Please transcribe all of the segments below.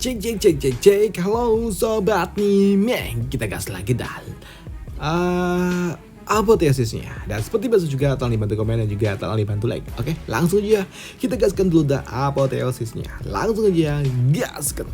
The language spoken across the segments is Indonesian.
Cek cek cek cek cek, halo sobat Mimeng, kita gas lagi dan apotesisnya. Dan seperti biasa juga tolong dibantu komen dan juga tolong dibantu like. Oke, langsung aja kita gaskan dulu dah apotesisnya. Langsung aja gaskan.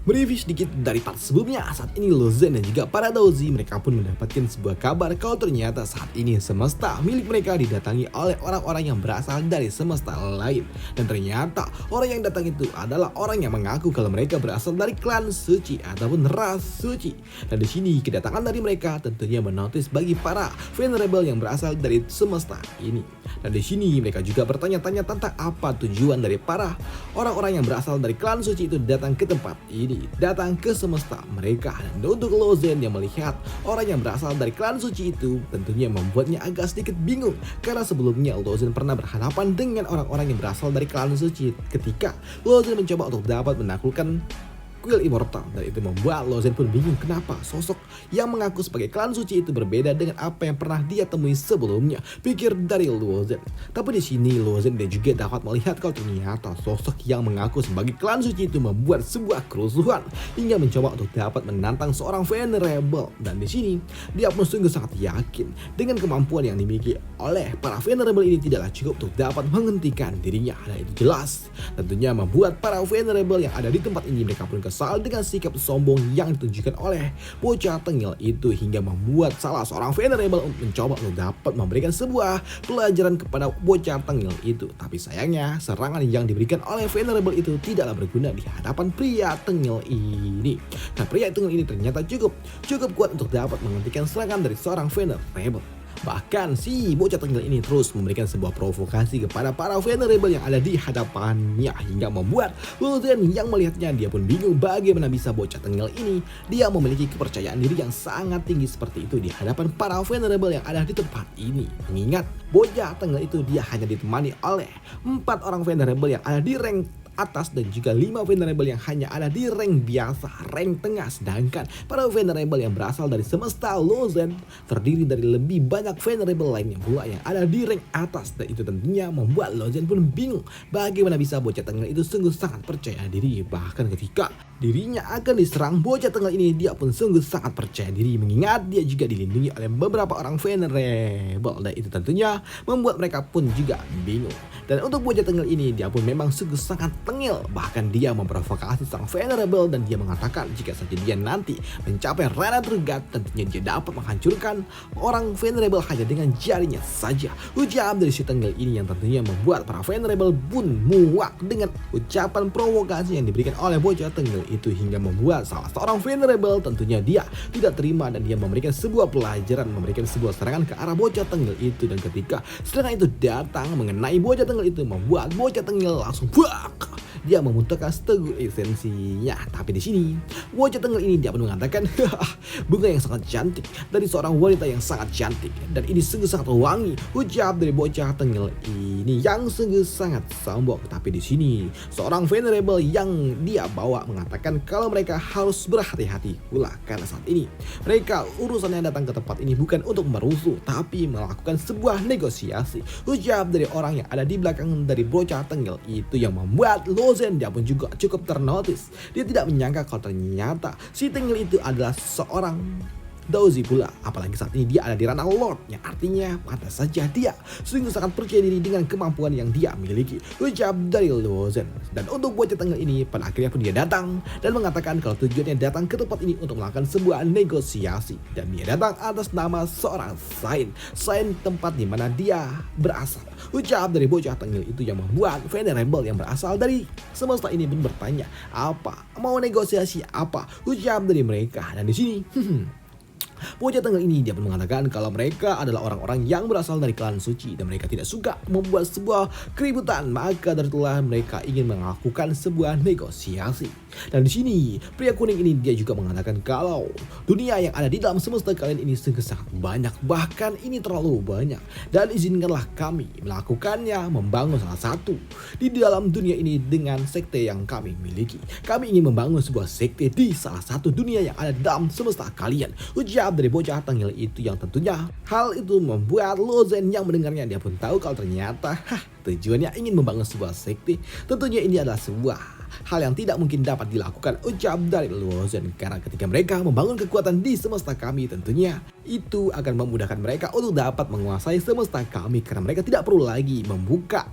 Mereview sedikit dari part sebelumnya, saat ini Lozen dan juga para Dozi mereka pun mendapatkan sebuah kabar kalau ternyata saat ini semesta milik mereka didatangi oleh orang-orang yang berasal dari semesta lain. Dan ternyata orang yang datang itu adalah orang yang mengaku kalau mereka berasal dari klan suci ataupun ras suci. Dan di sini kedatangan dari mereka tentunya menotis bagi para venerable yang berasal dari semesta ini. Dan di sini mereka juga bertanya-tanya tentang apa tujuan dari para orang-orang yang berasal dari klan suci itu datang ke tempat ini, datang ke semesta mereka. Dan untuk Lozen yang melihat orang yang berasal dari klan suci itu tentunya membuatnya agak sedikit bingung, karena sebelumnya Lozen pernah berhadapan dengan orang-orang yang berasal dari klan suci ketika Lozen mencoba untuk dapat menaklukkan kuil immortal. Dan itu membuat Lozen pun bingung kenapa sosok yang mengaku sebagai klan suci itu berbeda dengan apa yang pernah dia temui sebelumnya, pikir dari Lozen. Tapi di sini Lozen dan juga dapat melihat kalau ternyata sosok yang mengaku sebagai klan suci itu membuat sebuah kerusuhan hingga mencoba untuk dapat menantang seorang venerable. Dan di sini dia pun sungguh sangat yakin dengan kemampuan yang dimiliki oleh para venerable ini tidaklah cukup untuk dapat menghentikan dirinya. Dan itu jelas tentunya membuat para venerable yang ada di tempat ini mereka pun kesal dengan sikap sombong yang ditunjukkan oleh bocah tengil itu, hingga membuat salah seorang venerable mencoba untuk dapat memberikan sebuah pelajaran kepada bocah tengil itu. Tapi sayangnya serangan yang diberikan oleh venerable itu tidaklah berguna di hadapan pria tengil ini. Nah, pria tengil ini ternyata cukup kuat untuk dapat menghentikan serangan dari seorang venerable. Bahkan si bocah tengil ini terus memberikan sebuah provokasi kepada para venerable yang ada di hadapannya, hingga membuat Lozen yang melihatnya dia pun bingung bagaimana bisa bocah tengil ini dia memiliki kepercayaan diri yang sangat tinggi seperti itu di hadapan para venerable yang ada di tempat ini. Mengingat bocah tengil itu dia hanya ditemani oleh 4 orang venerable yang ada di rank atas dan juga 5 venerable yang hanya ada di rank biasa, rank tengah. Sedangkan para venerable yang berasal dari semesta Lozen terdiri dari lebih banyak venerable lainnya pula yang ada di rank atas. Dan itu tentunya membuat Lozen pun bingung bagaimana bisa bocah tengil itu sungguh sangat percaya diri. Bahkan ketika dirinya akan diserang, bocah tengil ini dia pun sungguh sangat percaya diri, mengingat dia juga dilindungi oleh beberapa orang venerable. Dan itu tentunya membuat mereka pun juga bingung. Dan untuk bocah tengil ini dia pun memang sungguh sangat tengil. Bahkan dia memprovokasi sang venerable dan dia mengatakan jika saja dia nanti mencapai ranah terdekat tentunya dia dapat menghancurkan orang venerable hanya dengan jarinya saja. Ucapan dari si tengil ini yang tentunya membuat para venerable pun muak dengan ucapan provokasi yang diberikan oleh bocah tengil itu, hingga membuat salah seorang venerable tentunya dia tidak terima dan dia memberikan sebuah pelajaran, memberikan sebuah serangan ke arah bocah tengil itu. Dan ketika serangan itu datang mengenai bocah tengil itu membuat bocah tengil langsung dia memuntahkan setengah esensinya. Tapi di sini bocah tengil ini dia pun mengatakan bunga yang sangat cantik dari seorang wanita yang sangat cantik, dan ini sungguh sangat wangi. Ucap dari bocah tengil ini yang sungguh sangat sombong. Tapi di sini seorang venerable yang dia bawa mengatakan kalau mereka harus berhati-hati pula, karena saat ini mereka urusannya datang ke tempat ini bukan untuk merusuh tapi melakukan sebuah negosiasi. Ucap dari orang yang ada di belakang dari bocah tengil itu yang membuat Lozen dia pun juga cukup ternotis. Dia tidak menyangka kalau ternyata si tengil itu adalah seorang Dozi pula, apalagi saat ini dia ada di ranah Lord, yang artinya pantas saja dia sungguh sangat percaya diri dengan kemampuan yang dia miliki. Ucap dari Lozen. Dan untuk bocah tengil ini pada akhirnya pun dia datang dan mengatakan kalau tujuannya datang ke tempat ini untuk melakukan sebuah negosiasi, dan dia datang atas nama seorang Sain tempat di mana dia berasal. Ucap dari bocah tengil itu yang membuat venerable yang berasal dari semesta ini pun bertanya apa mau negosiasi apa. Ucap dari mereka. Dan di sini bocah tengil ini dia pun mengatakan kalau mereka adalah orang-orang yang berasal dari klan suci dan mereka tidak suka membuat sebuah keributan, maka dari itulah mereka ingin melakukan sebuah negosiasi. Dan di sini pria kuning ini dia juga mengatakan kalau dunia yang ada di dalam semesta kalian ini sungguh sangat banyak, bahkan ini terlalu banyak, dan izinkanlah kami melakukannya, membangun salah satu di dalam dunia ini dengan sekte yang kami miliki. Kami ingin membangun sebuah sekte di salah satu dunia yang ada di dalam semesta kalian. Ucap dari bocah tengil itu yang tentunya hal itu membuat Lozen yang mendengarnya dia pun tahu kalau ternyata tujuannya ingin membangun sebuah sekte. Tentunya ini adalah sebuah hal yang tidak mungkin dapat dilakukan, ucap dari Luo Zhen. Karena ketika mereka membangun kekuatan di semesta kami, tentunya itu akan memudahkan mereka untuk dapat menguasai semesta kami, karena mereka tidak perlu lagi membuka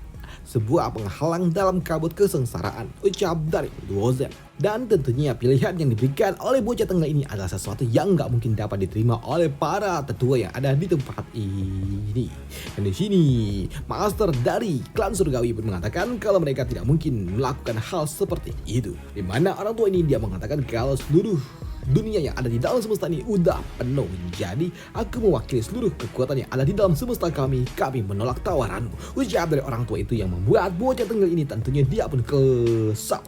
sebuah penghalang dalam kabut kesengsaraan, ucap dari Luo Zhen. Dan tentunya pilihan yang diberikan oleh bocah tengil ini adalah sesuatu yang nggak mungkin dapat diterima oleh para tetua yang ada di tempat ini. Dan di sini master dari klan surgawi pun mengatakan kalau mereka tidak mungkin melakukan hal seperti itu. Di mana orang tua ini dia mengatakan kalau seluruh dunia yang ada di dalam semesta ini udah penuh. Jadi aku mewakili seluruh kekuatan yang ada di dalam semesta kami menolak tawaranmu, ucap dari orang tua itu, yang membuat bocah tengil ini tentunya dia pun kesal.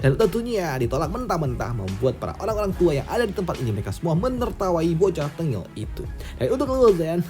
Dan tentunya ditolak mentah-mentah, membuat para orang-orang tua yang ada di tempat ini mereka semua menertawai bocah tengil itu. Dan untuk Luo Zhen,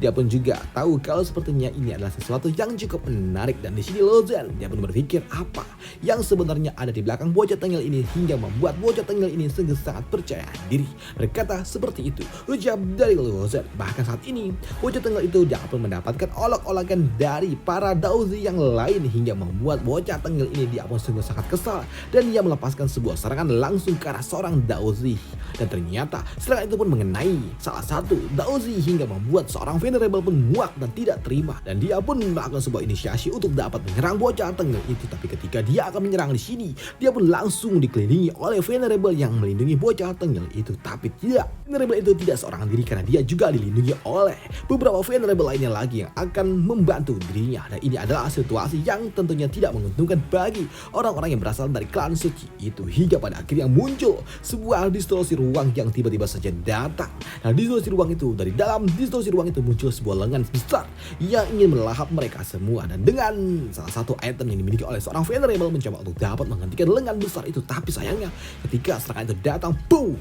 dia pun juga tahu kalau sepertinya ini adalah sesuatu yang cukup menarik. Dan di sini Luo Zhen dia pun berpikir apa yang sebenarnya ada di belakang bocah tengil ini hingga membuat bocah tengil ini sungguh sangat percaya diri. Berkata seperti itu, ucap dari Luo Zhen. Bahkan saat ini bocah tengil itu dia pun mendapatkan olok-olokan dari para Daozi yang lain hingga membuat bocah tengil ini dia pun sungguh sangat kesal, dan ia melepaskan sebuah serangan langsung ke arah seorang Daozi. Dan ternyata serangan itu pun mengenai salah satu Daozi hingga membuat seorang Venerable pun muak dan tidak terima, dan dia pun melakukan sebuah inisiasi untuk dapat menyerang bocah tengil itu. Tapi ketika dia akan menyerang di sini, dia pun langsung dikelilingi oleh Venerable yang melindungi bocah tengil itu. Tapi tidak, Venerable itu tidak seorang diri karena dia juga dilindungi oleh beberapa Venerable lainnya lagi yang akan membantu dirinya. Dan ini adalah situasi yang tentunya tidak menguntungkan bagi orang-orang yang berasal dari klan suci itu, hingga pada akhirnya muncul sebuah distorsi ruang yang tiba-tiba saja datang. Nah, distorsi ruang itu, dari dalam distorsi ruang itu muncul sebuah lengan besar yang ingin melahap mereka semua. Dan dengan salah satu item yang dimiliki oleh seorang Venerable mencoba untuk dapat menghentikan lengan besar itu, tapi sayangnya ketika serangan itu datang, boom,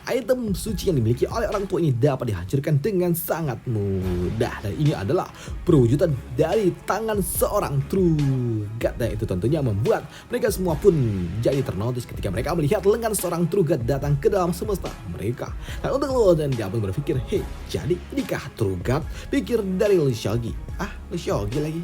item suci yang dimiliki oleh orang tua ini dapat dihancurkan dengan sangat mudah. Dan ini adalah perwujudan dari tangan seorang True God. Dan itu tentunya membuat mereka semua pun jadi ternotis ketika mereka melihat lengan seorang True God datang ke dalam semesta mereka. Dan untuk Luo Zhen dia pun berpikir, hei, jadi inikah True God? Pikir dari Lu Xiaogi. Lu Xiaogi lagi.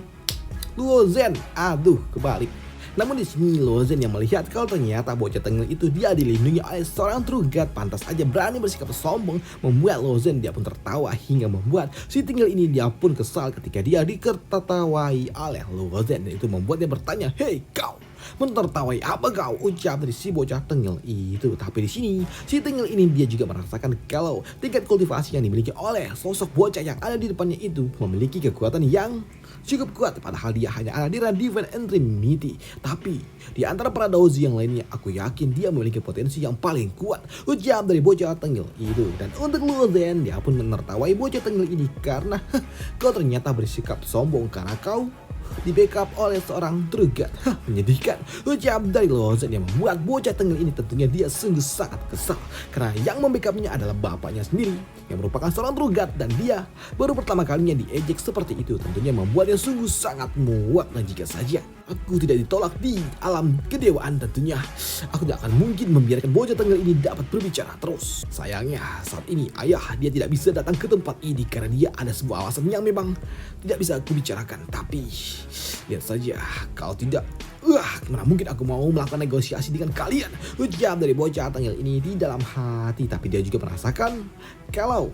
Luo Zhen, aduh kebalik. Namun di sini Luo Zhen yang melihat kalau ternyata bocah tengil itu dia dilindungi oleh seorang True God, pantas aja berani bersikap sombong, membuat Luo Zhen dia pun tertawa hingga membuat si tengil ini dia pun kesal ketika dia ditertawai oleh Luo Zhen. Dan itu membuat dia bertanya, hei kau, menertawai apa kau, ucap dari si bocah tengil itu. Tapi di sini si tengil ini dia juga merasakan kalau tingkat kultivasi yang dimiliki oleh sosok bocah yang ada di depannya itu memiliki kekuatan yang cukup kuat, padahal dia hanya ada di Divine Extremity. Tapi di antara para Daozi yang lainnya, aku yakin dia memiliki potensi yang paling kuat, ucap dari bocah tengil itu. Dan untuk Luo Zhen dia pun menertawai bocah tengil ini karena kau ternyata bersikap sombong karena kau di backup oleh seorang True God. Menyedihkan, ucap dari Luo Zhen yang membuat bocah tengil ini tentunya dia sungguh sangat kesal karena yang membackupnya adalah bapaknya sendiri yang merupakan seorang True God, dan dia baru pertama kalinya diejek seperti itu. Tentunya membuatnya sungguh sangat muak. Dan jika saja aku tidak ditolak di alam kedewaan, tentunya aku tidak akan mungkin membiarkan bocah tengil ini dapat berbicara terus. Sayangnya saat ini ayah dia tidak bisa datang ke tempat ini karena dia ada sebuah alasan yang memang tidak bisa aku bicarakan. Tapi lihat saja, kalau tidak, gimana mungkin aku mau melakukan negosiasi dengan kalian, ucap dari bocah tengil ini di dalam hati. Tapi dia juga merasakan kalau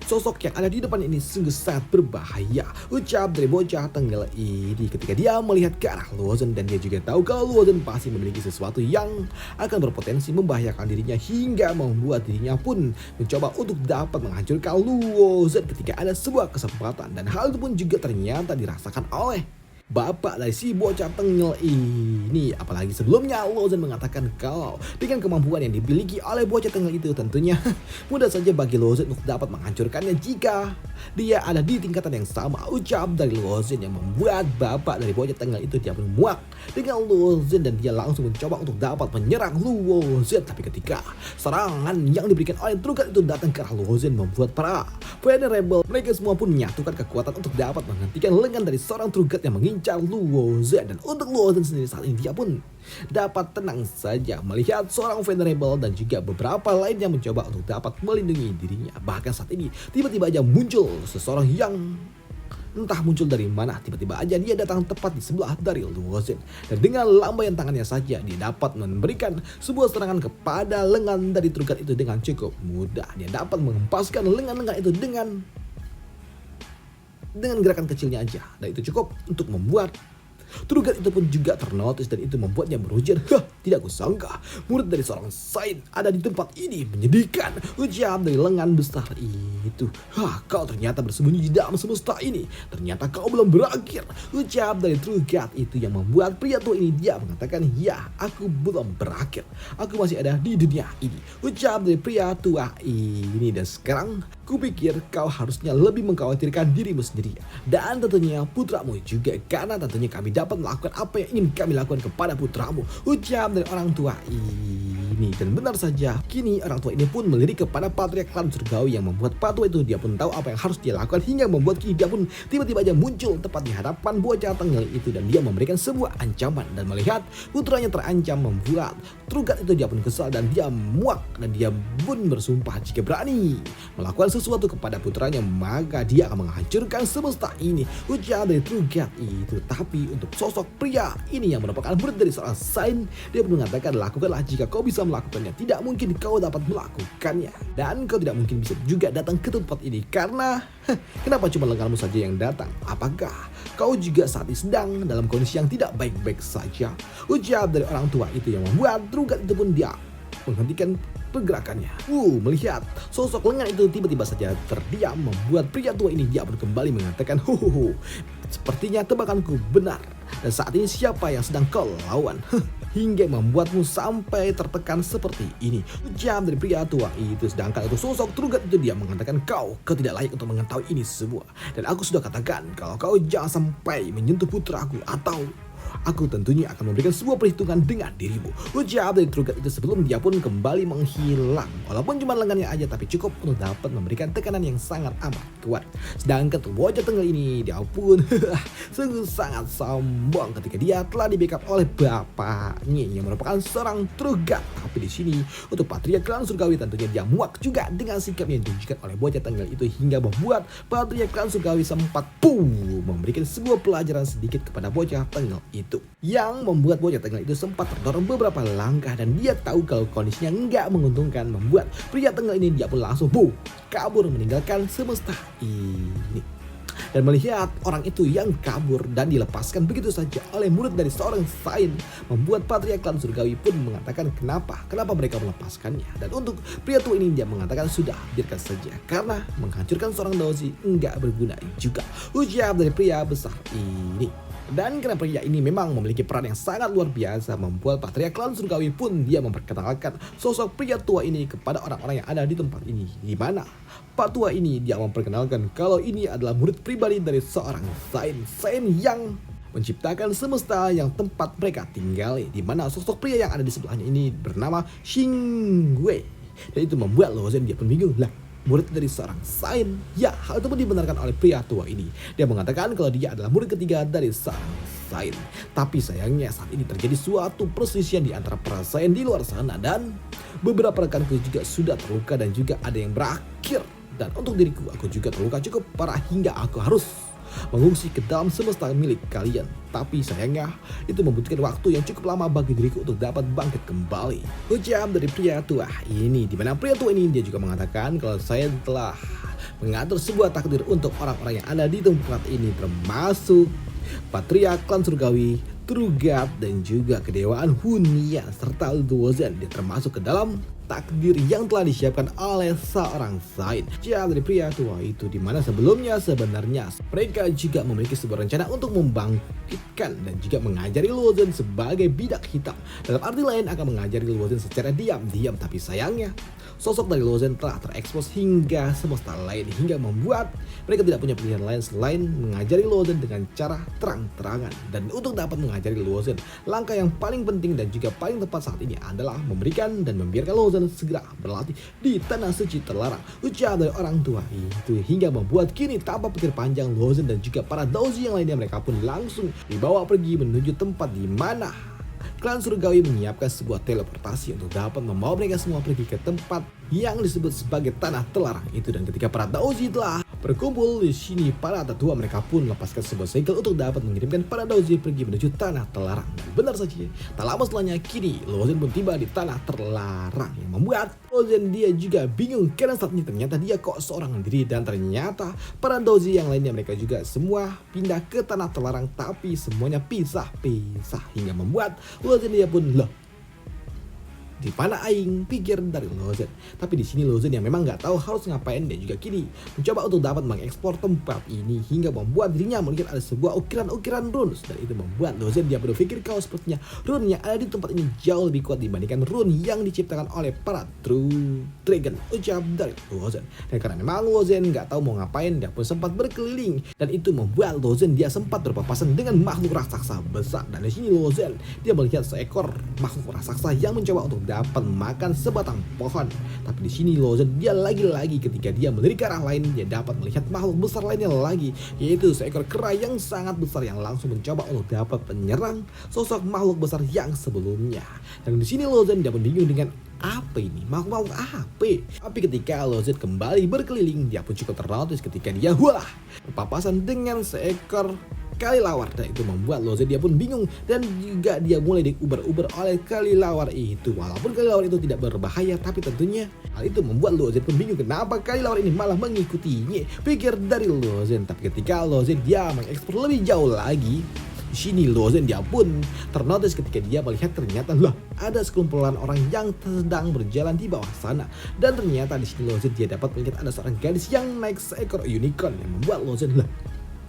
sosok yang ada di depan ini sungguh sangat berbahaya, ucap dari bocah tengil ini ketika dia melihat ke arah Luo Zhen. Dan dia juga tahu kalau Luo Zhen pasti memiliki sesuatu yang akan berpotensi membahayakan dirinya hingga membuat dirinya pun mencoba untuk dapat menghancurkan Luo Zhen ketika ada sebuah kesempatan. Dan hal itu pun juga ternyata dirasakan oleh bapak dari si bocah tengil ini. Apalagi sebelumnya Luo Zhen mengatakan kalau dengan kemampuan yang dimiliki oleh bocah tengil itu tentunya mudah saja bagi Luo Zhen untuk dapat menghancurkannya jika dia ada di tingkatan yang sama, ucap dari Luo Zhen yang membuat bapak dari bocah tengil itu dia pun muak dengan Luo Zhen dan dia langsung mencoba untuk dapat menyerang Luo Zhen. Tapi ketika serangan yang diberikan oleh True God itu datang ke arah Luo Zhen, membuat para Venerable mereka semua pun menyatukan kekuatan untuk dapat menghentikan lengan dari seorang True God yang mengincar Luo Zhen. Dan untuk Luo Zhen sendiri saat ini dia pun dapat tenang saja melihat seorang Venerable dan juga beberapa lain yang mencoba untuk dapat melindungi dirinya. Bahkan saat ini tiba-tiba aja muncul seseorang yang Entah muncul dari mana, tiba-tiba aja dia datang tepat di sebelah dari Luozen. Dan dengan lambaian tangannya saja, dia dapat memberikan sebuah serangan kepada lengan dari Trugat itu dengan cukup mudah. Dia dapat mengempaskan lengan-lengan itu dengan gerakan kecilnya aja. Dan itu cukup untuk membuat Trugat itu pun juga ternotis, dan itu membuatnya berujar, tidak kusangka murid dari seorang Sain ada di tempat ini, menyedihkan. Ujar dari lengan besar itu, kau ternyata bersembunyi di dalam semesta ini, ternyata kau belum berakhir. Ujar dari Trugat itu yang membuat pria tua ini dia mengatakan, ya, aku belum berakhir, aku masih ada di dunia ini. Ujar dari pria tua ini, dan sekarang kupikir kau harusnya lebih mengkhawatirkan dirimu sendiri dan tentunya putramu juga, karena tentunya kami dapat melakukan apa yang ingin kami lakukan kepada putramu. Ucap dari orang tua ini. Dan benar saja, kini orang tua ini pun melirik kepada patriark klan surgawi yang membuat patua itu dia pun tahu apa yang harus dia lakukan, hingga membuat kini dia pun tiba-tiba aja muncul tepat di hadapan bocah tengil itu, dan dia memberikan sebuah ancaman. Dan melihat putranya terancam, membuat Trugat itu dia pun kesal dan dia muak, dan dia pun bersumpah jika berani melakukan sesuatu kepada putranya maka dia akan menghancurkan semesta ini. Ujar dari Trugat itu. Tapi untuk sosok pria ini yang merupakan murid dari seorang Sain, dia pun mengatakan, lakukanlah jika kau bisa melakukannya, tidak mungkin kau dapat melakukannya, dan kau tidak mungkin bisa juga datang ke tempat ini karena kenapa cuma lenganmu saja yang datang? Apakah kau juga saat ini sedang dalam kondisi yang tidak baik-baik saja? Ujar dari orang tua itu yang membuat Trugat itu pun dia menghentikan pergerakannya. Melihat sosok lengan itu tiba-tiba saja terdiam, membuat pria tua ini dia pun kembali mengatakan, sepertinya tebakanku benar. Dan saat ini siapa yang sedang kau lawan? Hingga membuatmu sampai tertekan seperti ini. Ujar dari pria tua itu. Sedangkan itu sosok Trugat itu dia mengatakan, kau tidak layak untuk mengetahui ini semua. Dan aku sudah katakan kalau kau jangan sampai menyentuh putraku, atau aku tentunya akan memberikan sebuah perhitungan dengan dirimu. Ujar dari Trugat itu sebelum dia pun kembali menghilang. Walaupun cuma lengannya aja, tapi cukup untuk dapat memberikan tekanan yang sangat amat kuat. Sedangkan bocah tengil ini dia pun sungguh sangat sombong ketika dia telah di backup oleh bapaknya yang merupakan seorang Trugat. Tapi di sini untuk patriark klan surgawi tentunya dia muak juga dengan sikap yang ditunjukkan oleh bocah tengil itu, hingga membuat patriark klan surgawi sempat memberikan sebuah pelajaran sedikit kepada bocah tengil itu, yang membuat bocah tengil itu sempat terdorong beberapa langkah, dan dia tahu kalau kondisinya nggak menguntungkan, membuat pria tengil ini dia pun langsung kabur meninggalkan semesta ini. Dan melihat orang itu yang kabur dan dilepaskan begitu saja oleh murid dari seorang Sain, membuat patriark klan surgawi pun mengatakan kenapa mereka melepaskannya. Dan untuk pria tua ini dia mengatakan, sudah, biarkan saja, karena menghancurkan seorang Daozi enggak berguna juga. Ujar dari pria besar ini. Dan karena pria ini memang memiliki peran yang sangat luar biasa, membuat patriark klan surgawi pun dia memperkenalkan sosok pria tua ini kepada orang-orang yang ada di tempat ini, di mana Pak tua ini dia memperkenalkan kalau ini adalah murid pribadi dari seorang Sain yang menciptakan semesta yang tempat mereka tinggali, di mana sosok pria yang ada di sebelahnya ini bernama Xingwei. Dan itu membuat Luozen dia pun bingung, lah, murid dari seorang Sain. Ya, hal itu pun dibenarkan oleh pria tua ini. Dia mengatakan kalau dia adalah murid ketiga dari seorang Sain. Tapi sayangnya saat ini terjadi suatu perselisihan di antara para Sain di luar sana, dan beberapa rekanku juga sudah terluka dan juga ada yang berakhir. Dan untuk diriku, aku juga terluka cukup parah hingga aku harus mengungsi ke dalam semesta milik kalian. Tapi sayangnya itu membutuhkan waktu yang cukup lama bagi diriku untuk dapat bangkit kembali. Ujar dari pria tua ini, di mana pria tua ini dia juga mengatakan kalau saya telah mengatur sebuah takdir untuk orang-orang yang ada di tempat ini, termasuk patriark klan surgawi, Trugat, dan juga kedewaan Hunia serta Luozen. Dia termasuk ke dalam takdir yang telah disiapkan oleh seorang Sain. Dari pria tua itu, di mana sebelumnya sebenarnya mereka juga memiliki sebuah rencana untuk membangkitkan dan juga mengajari Luozen sebagai bidak hitam. Dalam arti lain akan mengajari Luozen secara diam-diam, tapi sayangnya sosok dari Luozen telah terekspos hingga semesta lain, hingga membuat mereka tidak punya pilihan lain selain mengajari Luozen dengan cara terang-terangan. Dan untuk dapat mengajari Luozen, langkah yang paling penting dan juga paling tepat saat ini adalah memberikan dan membiarkan Luozen segera berlatih di tanah suci terlarang. Ujar dari orang tua itu, hingga membuat kini tanpa pikir panjang Luozen dan juga para Daozi yang lainnya mereka pun langsung dibawa pergi menuju tempat di mana klan surgawi menyiapkan sebuah teleportasi untuk dapat membawa mereka semua pergi ke tempat yang disebut sebagai tanah terlarang itu. Dan ketika para Daozi telah berkumpul di sini, para tetua mereka pun melepaskan sebuah segel untuk dapat mengirimkan para Daozi pergi menuju tanah terlarang. Dan benar saja, tak lama setelahnya kini Lozen pun tiba di tanah terlarang yang membuat Lozen dia juga bingung karena saat ini ternyata dia kok seorang diri, dan ternyata para Daozi yang lainnya mereka juga semua pindah ke tanah terlarang, tapi semuanya pisah-pisah hingga membuat Lozen dia pun loh, di mana aing, pikir dari Lozen. Tapi di sini Lozen yang memang nggak tahu harus ngapain dan juga kini mencoba untuk dapat mengekspor tempat ini hingga membuat dirinya melihat ada sebuah ukiran-ukiran runes, dan itu membuat Lozen dia berpikir kalau sepertinya rune yang ada di tempat ini jauh lebih kuat dibandingkan rune yang diciptakan oleh para True Dragon, ucap dari Lozen. Dan karena memang Lozen nggak tahu mau ngapain, dia pun sempat berkeliling, dan itu membuat Lozen dia sempat berpapasan dengan makhluk raksasa besar. Dan di sini Lozen dia melihat seekor makhluk raksasa yang mencoba untuk dapat makan sebatang pohon. Tapi di sini Lozen dia lagi-lagi ketika dia melirik ke arah lain, dia dapat melihat makhluk besar lainnya lagi, yaitu seekor kera yang sangat besar yang langsung mencoba untuk dapat menyerang sosok makhluk besar yang sebelumnya. Dan di sini Lozen dia pun bingung dengan apa ini, makhluk apa? Tapi ketika Lozen kembali berkeliling, dia pun cukup ternotis ketika dia berpapasan dengan seekor kelelawar, dan itu membuat Lozen dia pun bingung, dan juga dia mulai diuber-uber oleh kelelawar itu. Walaupun kelelawar itu tidak berbahaya, tapi tentunya hal itu membuat Lozen pun bingung kenapa kelelawar ini malah mengikutinya, pikir dari Lozen. Tapi ketika Lozen dia mengeksplor lebih jauh lagi, di sini Lozen dia pun ternotis ketika dia melihat ternyata lah ada sekumpulan orang yang sedang berjalan di bawah sana. Dan ternyata di sini Lozen dia dapat melihat ada seorang gadis yang naik seekor unicorn, yang membuat Lozen lah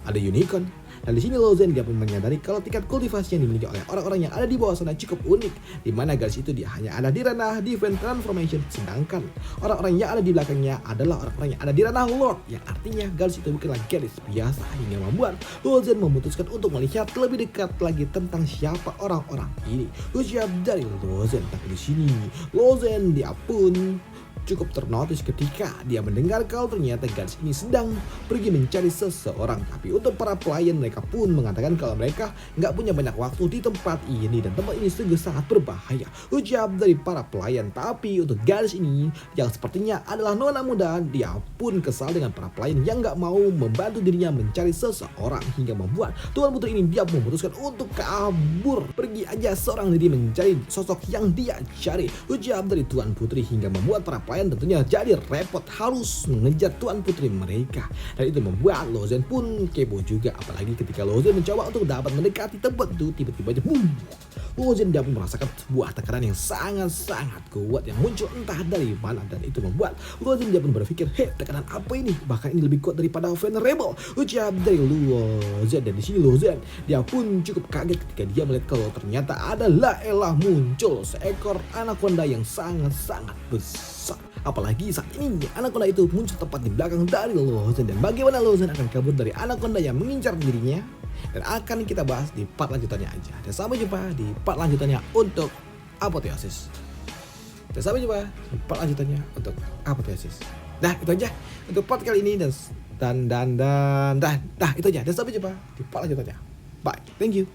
ada unicorn. Dan di sini Lozen dia pun menyadari kalau tingkat kultivasi yang dimiliki oleh orang-orang yang ada di bawah sana cukup unik, di mana gadis itu dia hanya ada di ranah Divine Transformation, sedangkan orang-orang yang ada di belakangnya adalah orang-orang yang ada di ranah Lord, yang artinya gadis itu bukanlah gadis biasa, hingga membuat Lozen memutuskan untuk melihat lebih dekat lagi tentang siapa orang-orang ini, ucap dari Lozen. Tapi di sini Lozen dia pun cukup ternotis ketika dia mendengar kalau ternyata gadis ini sedang pergi mencari seseorang. Tapi untuk para pelayan mereka pun mengatakan kalau mereka nggak punya banyak waktu di tempat ini, dan tempat ini sungguh sangat berbahaya, ucap dari para pelayan. Tapi untuk gadis ini yang sepertinya adalah nona muda, dia pun kesal dengan para pelayan yang nggak mau membantu dirinya mencari seseorang, hingga membuat Tuan Putri ini dia memutuskan untuk kabur, pergi aja seorang diri mencari sosok yang dia cari, ucap dari Tuan Putri, hingga membuat para pelayan tentunya jadi repot harus mengejar Tuan Putri mereka. Dan itu membuat Lozen pun kepo juga, apalagi ketika Lozen mencoba untuk dapat mendekati tempat itu, tiba-tiba aja boom, Lozen dia pun merasakan sebuah tekanan yang sangat-sangat kuat yang muncul entah dari mana. Dan itu membuat Lozen dia pun berpikir, tekanan apa ini? Bahkan ini lebih kuat daripada Venerable, ucap dari Lozen. Dan di sini Lozen dia pun cukup kaget ketika dia melihat kalau ternyata adalah muncul seekor anaconda yang sangat-sangat besar. Apalagi saat ini anaconda itu muncul tepat di belakang dari Lozen. Dan bagaimana Lozen akan kabur dari anaconda yang mengincar dirinya, dan akan kita bahas di part lanjutannya aja. Dan sampai jumpa di part lanjutannya untuk Apotheosis. Dan sampai jumpa di part lanjutannya untuk Apotheosis. Nah, itu aja untuk part kali ini, dan itu aja. Dan sampai jumpa di part lanjutannya. Bye. Thank you.